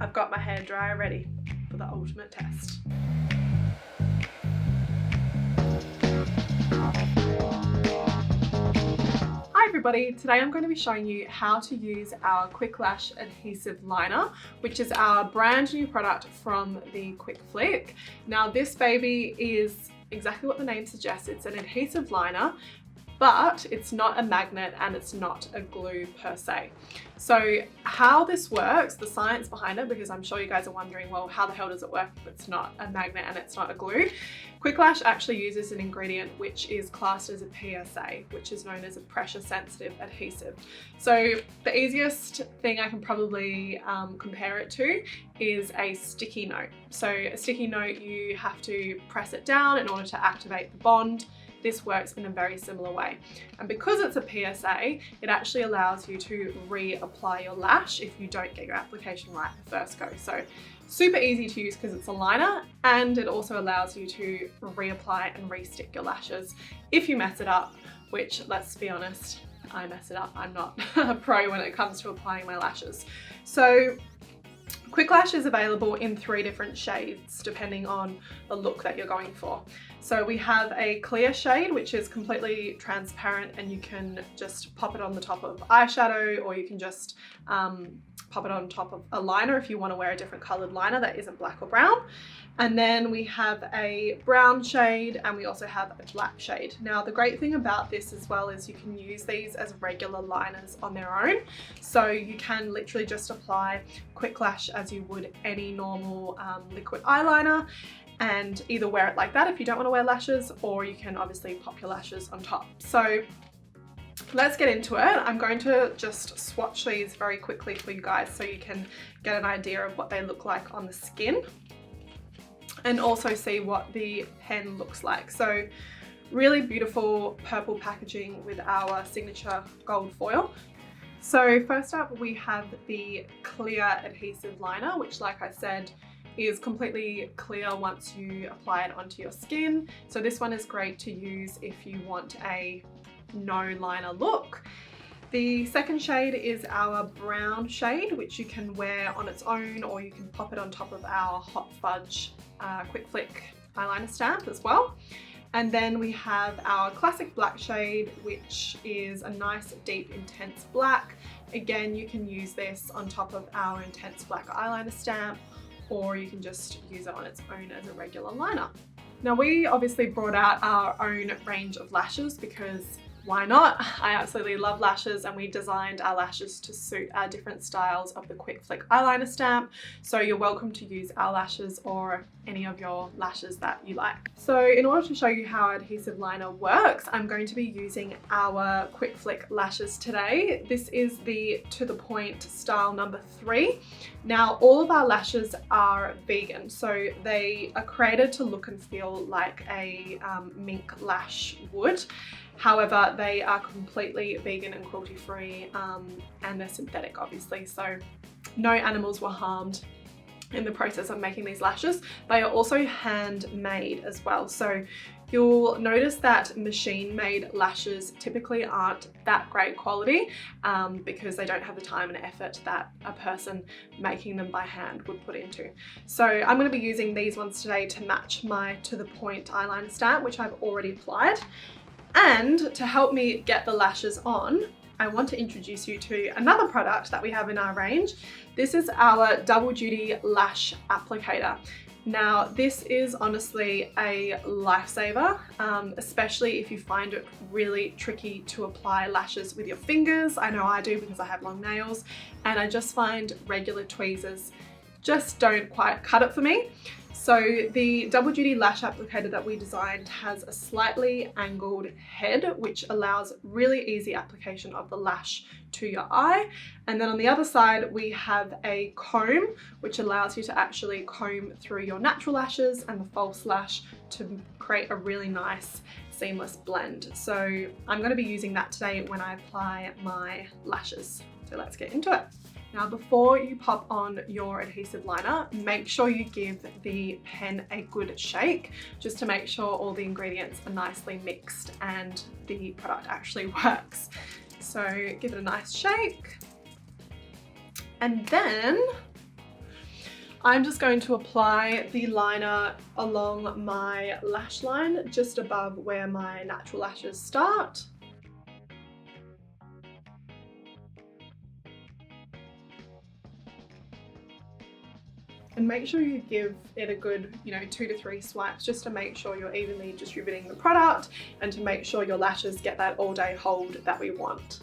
I've got my hairdryer ready for the ultimate test. Hi everybody, today I'm going to be showing you how to use our Quick Lash Adhesive Liner, which is our brand new product from the Quick Flick. Now this baby is exactly what the name suggests. It's an adhesive liner, but it's not a magnet and it's not a glue per se. So how this works, the science behind it, because I'm sure you guys are wondering, well, how the hell does it work if it's not a magnet and it's not a glue? Quick Lash actually uses an ingredient which is classed as a PSA, which is known as a pressure sensitive adhesive. So the easiest thing I can probably compare it to is a sticky note. So a sticky note, you have to press it down in order to activate the bond. This works in a very similar way. And because it's a PSA, it actually allows you to reapply your lash if you don't get your application right the first go. So super easy to use because it's a liner, and it also allows you to reapply and re-stick your lashes if you mess it up, which, let's be honest, I mess it up. I'm not a pro when it comes to applying my lashes. So Quick Lash is available in 3 different shades depending on the look that you're going for. So we have a clear shade which is completely transparent and you can just pop it on the top of eyeshadow, or you can just pop it on top of a liner if you want to wear a different coloured liner that isn't black or brown. And then we have a brown shade and we also have a black shade. Now the great thing about this as well is you can use these as regular liners on their own. So you can literally just apply Quick Lash as you would any normal liquid eyeliner, and either wear it like that if you don't want to wear lashes, or you can obviously pop your lashes on top. So let's get into it. I'm going to just swatch these very quickly for you guys so you can get an idea of what they look like on the skin, and also see what the pen looks like. So really beautiful purple packaging with our signature gold foil. So first up we have the clear adhesive liner, which, like I said, is completely clear once you apply it onto your skin. So this one is great to use if you want a no liner look. The second shade is our brown shade, which you can wear on its own, or you can pop it on top of our Hot Fudge Quick Flick eyeliner stamp as well. And then we have our classic black shade, which is a nice deep intense black. Again, you can use this on top of our intense black eyeliner stamp, or you can just use it on its own as a regular liner. Now we obviously brought out our own range of lashes because why not? I absolutely love lashes, and we designed our lashes to suit our different styles of the Quick Flick eyeliner stamp. So you're welcome to use our lashes or any of your lashes that you like. So in order to show you how our adhesive liner works, I'm going to be using our Quick Flick lashes today. This is the To The Point style number 3. Now all of our lashes are vegan, so they are created to look and feel like a mink lash would. However, they are completely vegan and cruelty free, and they're synthetic obviously, so no animals were harmed in the process of making these lashes. They are also handmade as well, so you'll notice that machine made lashes typically aren't that great quality because they don't have the time and effort that a person making them by hand would put into. So I'm going to be using these ones today to match my To The Point eyeliner stamp, which I've already applied. And to help me get the lashes on, I want to introduce you to another product that we have in our range. This is our Double Duty Lash Applicator. Now this is honestly a lifesaver, especially if you find it really tricky to apply lashes with your fingers. I know I do because I have long nails, and I just find regular tweezers just don't quite cut it for me. So the Double Duty Lash Applicator that we designed has a slightly angled head, which allows really easy application of the lash to your eye. And then on the other side, we have a comb, which allows you to actually comb through your natural lashes and the false lash to create a really nice seamless blend. So I'm going to be using that today when I apply my lashes. So let's get into it. Now before you pop on your adhesive liner, make sure you give the pen a good shake just to make sure all the ingredients are nicely mixed and the product actually works. So give it a nice shake, and then I'm just going to apply the liner along my lash line, just above where my natural lashes start. And make sure you give it a good, 2 to 3 swipes, just to make sure you're evenly distributing the product and to make sure your lashes get that all day hold that we want.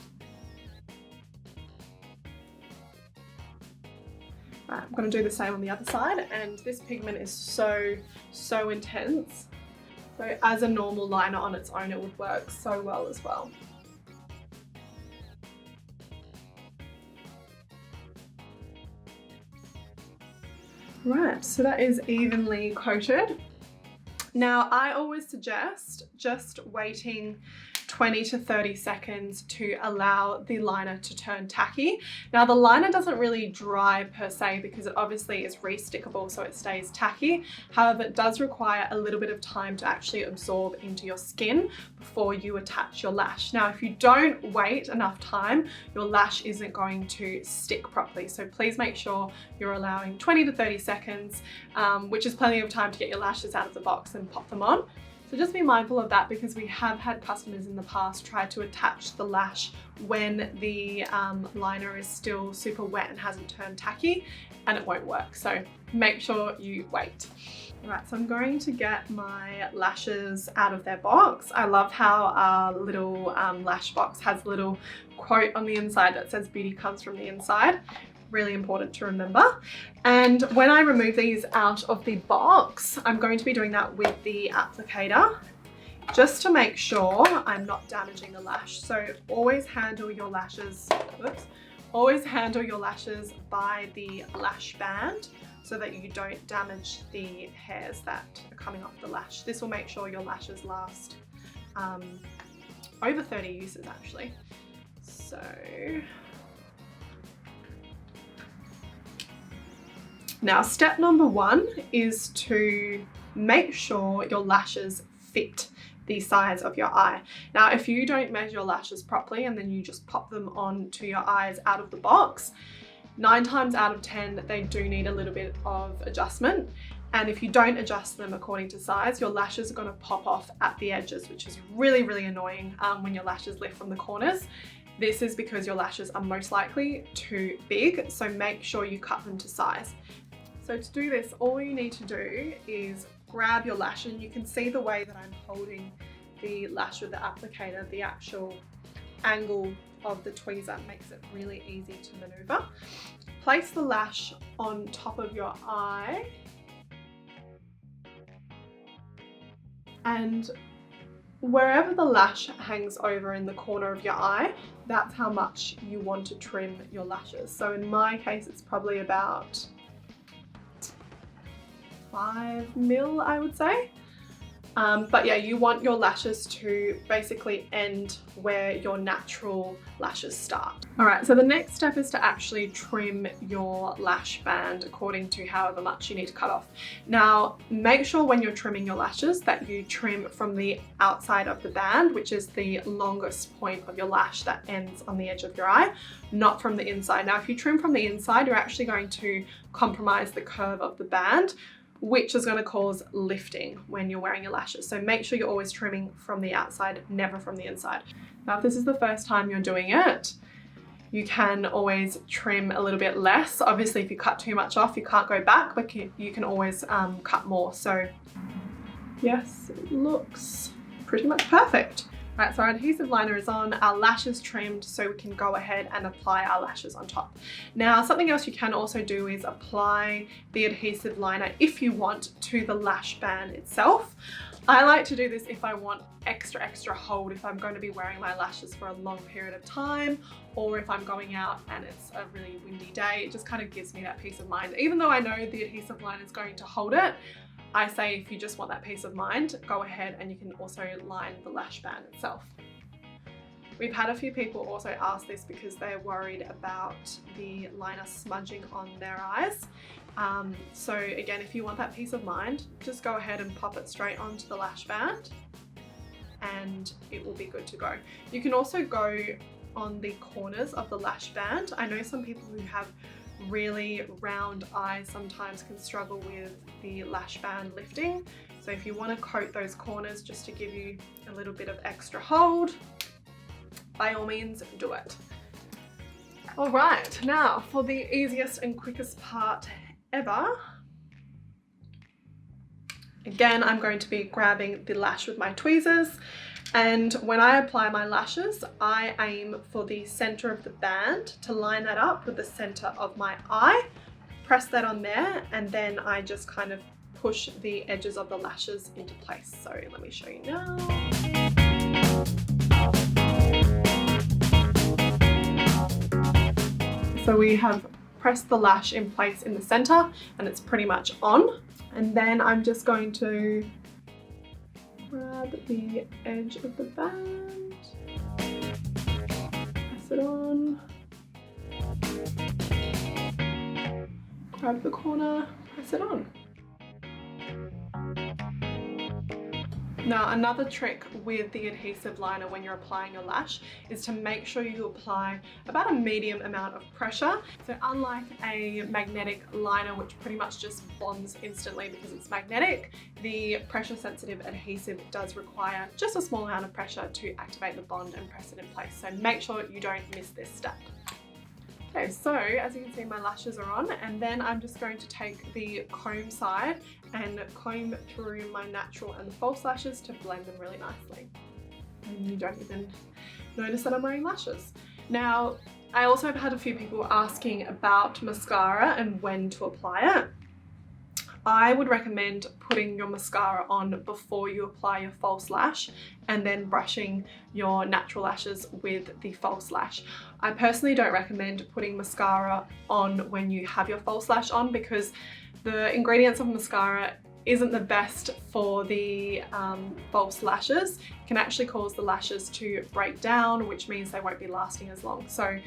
Right, I'm going to do the same on the other side, and this pigment is so intense. So as a normal liner on its own, it would work so well as well. Right, so that is evenly coated. Now, I always suggest just waiting 20 to 30 seconds to allow the liner to turn tacky. Now, the liner doesn't really dry per se because it obviously is re-stickable, so it stays tacky. However, it does require a little bit of time to actually absorb into your skin before you attach your lash. Now, if you don't wait enough time, your lash isn't going to stick properly. So please make sure you're allowing 20 to 30 seconds, which is plenty of time to get your lashes out of the box and pop them on. So just be mindful of that, because we have had customers in the past try to attach the lash when the liner is still super wet and hasn't turned tacky, and it won't work. So make sure you wait. All right, so I'm going to get my lashes out of their box. I love how our little lash box has a little quote on the inside that says "Beauty comes from the inside." Really important to remember. And when I remove these out of the box, I'm going to be doing that with the applicator, just to make sure I'm not damaging the lash. So always handle your lashes, by the lash band so that you don't damage the hairs that are coming off the lash. This will make sure your lashes last over 30 uses actually. So now, step number 1 is to make sure your lashes fit the size of your eye. Now, if you don't measure your lashes properly and then you just pop them onto your eyes out of the box, 9 times out of 10, they do need a little bit of adjustment. And if you don't adjust them according to size, your lashes are going to pop off at the edges, which is really, really annoying when your lashes lift from the corners. This is because your lashes are most likely too big, so make sure you cut them to size. So to do this, all you need to do is grab your lash, and you can see the way that I'm holding the lash with the applicator, the actual angle of the tweezer makes it really easy to maneuver. Place the lash on top of your eye, and wherever the lash hangs over in the corner of your eye, that's how much you want to trim your lashes. So in my case, it's probably about 5 mil, I would say. But yeah, you want your lashes to basically end where your natural lashes start. All right, so the next step is to actually trim your lash band according to however much you need to cut off. Now, make sure when you're trimming your lashes that you trim from the outside of the band, which is the longest point of your lash that ends on the edge of your eye, not from the inside. Now, if you trim from the inside, you're actually going to compromise the curve of the band, which is going to cause lifting when you're wearing your lashes. So make sure you're always trimming from the outside, never from the inside. Now, if this is the first time you're doing it, you can always trim a little bit less. Obviously, if you cut too much off, you can't go back, but you can always cut more. So yes, it looks pretty much perfect. Right, so our adhesive liner is on, our lashes trimmed, so we can go ahead and apply our lashes on top. Now, something else you can also do is apply the adhesive liner, if you want, to the lash band itself. I like to do this if I want extra hold, if I'm going to be wearing my lashes for a long period of time, or if I'm going out and it's a really windy day. It just kind of gives me that peace of mind. Even though I know the adhesive liner is going to hold it, I say if you just want that peace of mind, go ahead and you can also line the lash band itself. We've had a few people also ask this because they're worried about the liner smudging on their eyes. So again, if you want that peace of mind, just go ahead and pop it straight onto the lash band and it will be good to go. You can also go on the corners of the lash band. I know some people who have really round eyes sometimes can struggle with the lash band lifting. So if you want to coat those corners just to give you a little bit of extra hold, by all means do it. All right, now for the easiest and quickest part ever. Again, I'm going to be grabbing the lash with my tweezers, and when I apply my lashes, I aim for the center of the band to line that up with the center of my eye. Press that on there, and then I just kind of push the edges of the lashes into place. So let me show you now. So we have pressed the lash in place in the center and it's pretty much on. And then I'm just going to grab the edge of the band, press it on, grab the corner, press it on. Now, another trick with the adhesive liner when you're applying your lash is to make sure you apply about a medium amount of pressure. So unlike a magnetic liner, which pretty much just bonds instantly because it's magnetic, the pressure sensitive adhesive does require just a small amount of pressure to activate the bond and press it in place. So make sure you don't miss this step. Okay, so as you can see, my lashes are on, and then I'm just going to take the comb side and comb through my natural and the false lashes to blend them really nicely. And you don't even notice that I'm wearing lashes. Now, I also have had a few people asking about mascara and when to apply it. I would recommend putting your mascara on before you apply your false lash and then brushing your natural lashes with the false lash. I personally don't recommend putting mascara on when you have your false lash on because the ingredients of mascara isn't the best for the false lashes. It can actually cause the lashes to break down, which means they won't be lasting as long. So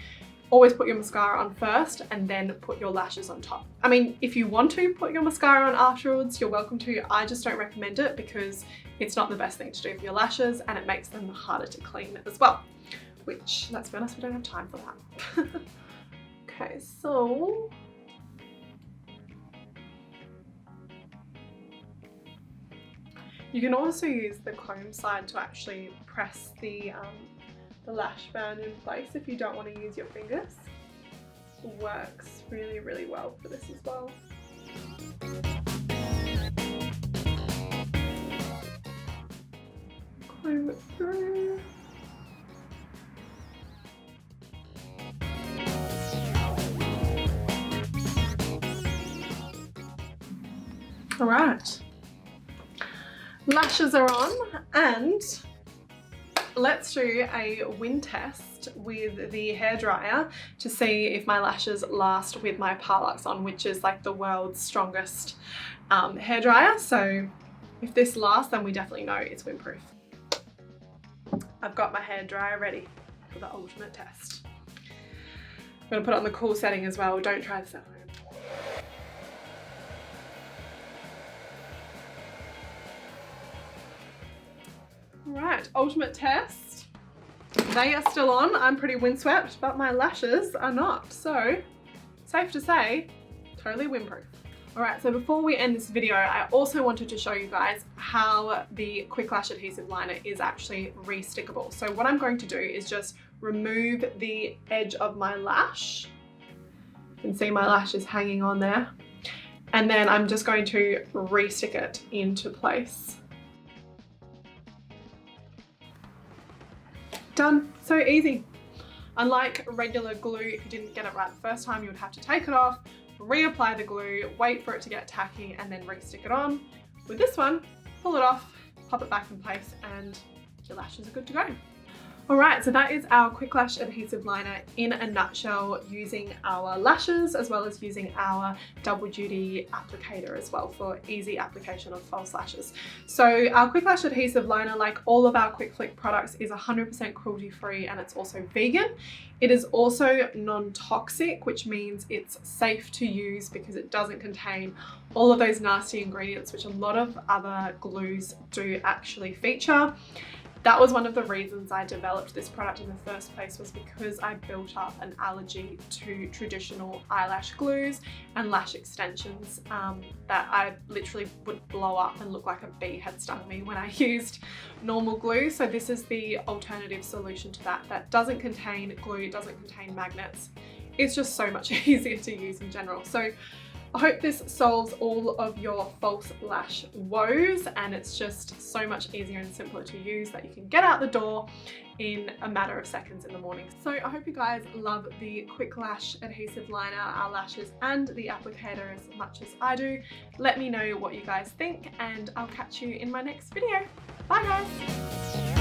always put your mascara on first and then put your lashes on top. I mean, if you want to put your mascara on afterwards, you're welcome to. I just don't recommend it because it's not the best thing to do for your lashes and it makes them harder to clean as well, which, let's be honest, we don't have time for that. Okay, so you can also use the comb side to actually press the lash band in place if you don't want to use your fingers. It works really, really well for this as well. Comb it through. All right. Lashes are on, and let's do a wind test with the hairdryer to see if my lashes last with my Parlux on, which is like the world's strongest hairdryer. So if this lasts, then we definitely know it's windproof. I've got my hairdryer ready for the ultimate test. I'm gonna put it on the cool setting as well. Don't try this at home. Right, ultimate test. They are still on. I'm pretty windswept, but my lashes are not. So, safe to say, totally windproof. All right, so before we end this video, I also wanted to show you guys how the Quick Lash Adhesive Liner is actually re-stickable. So what I'm going to do is just remove the edge of my lash. You can see my lash is hanging on there. And then I'm just going to re-stick it into place. Done. So easy. Unlike regular glue, if you didn't get it right the first time, you would have to take it off, reapply the glue, wait for it to get tacky, and then re-stick it on. With this one, pull it off, pop it back in place, and your lashes are good to go. Alright, so that is our Quick Lash Adhesive Liner in a nutshell, using our lashes as well as using our double duty applicator as well for easy application of false lashes. So our Quick Lash Adhesive Liner, like all of our Quick Flick products, is 100% cruelty free and it's also vegan. It is also non-toxic, which means it's safe to use because it doesn't contain all of those nasty ingredients which a lot of other glues do actually feature. That was one of the reasons I developed this product in the first place, was because I built up an allergy to traditional eyelash glues and lash extensions that I literally would blow up and look like a bee had stung me when I used normal glue. So this is the alternative solution to that. That doesn't contain glue, doesn't contain magnets. It's just so much easier to use in general. So I hope this solves all of your false lash woes, and it's just so much easier and simpler to use that you can get out the door in a matter of seconds in the morning. So I hope you guys love the Quick Lash Adhesive Liner, our lashes, and the applicator as much as I do. Let me know what you guys think, and I'll catch you in my next video. Bye guys!